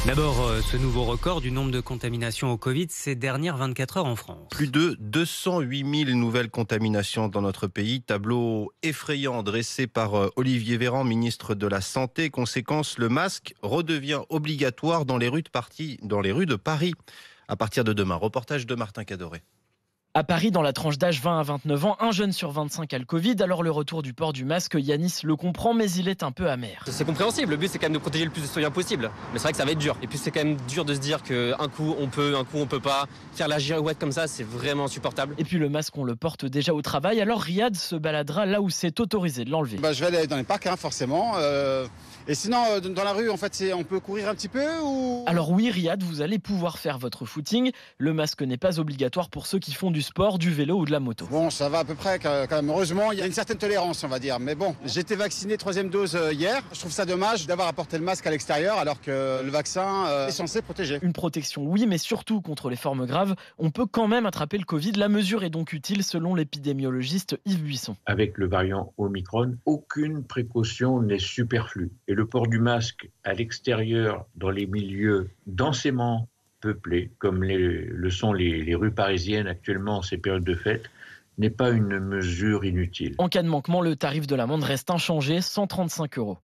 D'abord, ce nouveau record du nombre de contaminations au Covid ces dernières 24 heures en France. Plus de 208 000 nouvelles contaminations dans notre pays. Tableau effrayant dressé par Olivier Véran, ministre de la Santé. Conséquence, le masque redevient obligatoire dans les rues de Paris à partir de demain. Reportage de Martin Cadoré. À Paris, dans la tranche d'âge 20 à 29 ans, un jeune sur 25 a le Covid. Alors le retour du port du masque, Yanis le comprend, mais il est un peu amer. C'est compréhensible, le but c'est quand même de protéger le plus de citoyens possible. Mais c'est vrai que ça va être dur. Et puis c'est quand même dur de se dire qu'un coup on peut, un coup on peut pas. Faire la girouette comme ça, c'est vraiment insupportable. Et puis le masque, on le porte déjà au travail. Alors Riyad se baladera là où c'est autorisé de l'enlever. Je vais aller dans les parcs, forcément. Et sinon, dans la rue, en fait, on peut courir un petit peu ou... Alors oui, Riyad, vous allez pouvoir faire votre footing. Le masque n'est pas obligatoire pour ceux qui font du sport, du vélo ou de la moto. Bon, ça va à peu près quand même. Heureusement, il y a une certaine tolérance, on va dire. Mais bon, j'ai été vacciné 3e dose hier. Je trouve ça dommage d'avoir apporté le masque à l'extérieur alors que le vaccin est censé protéger. Une protection, oui, mais surtout contre les formes graves. On peut quand même attraper le Covid. La mesure est donc utile selon l'épidémiologiste Yves Buisson. Avec le variant Omicron, aucune précaution n'est superflue. Et le port du masque à l'extérieur, dans les milieux densément peuplés, comme le sont les rues parisiennes actuellement en ces périodes de fête, n'est pas une mesure inutile. En cas de manquement, le tarif de l'amende reste inchangé, 135 €.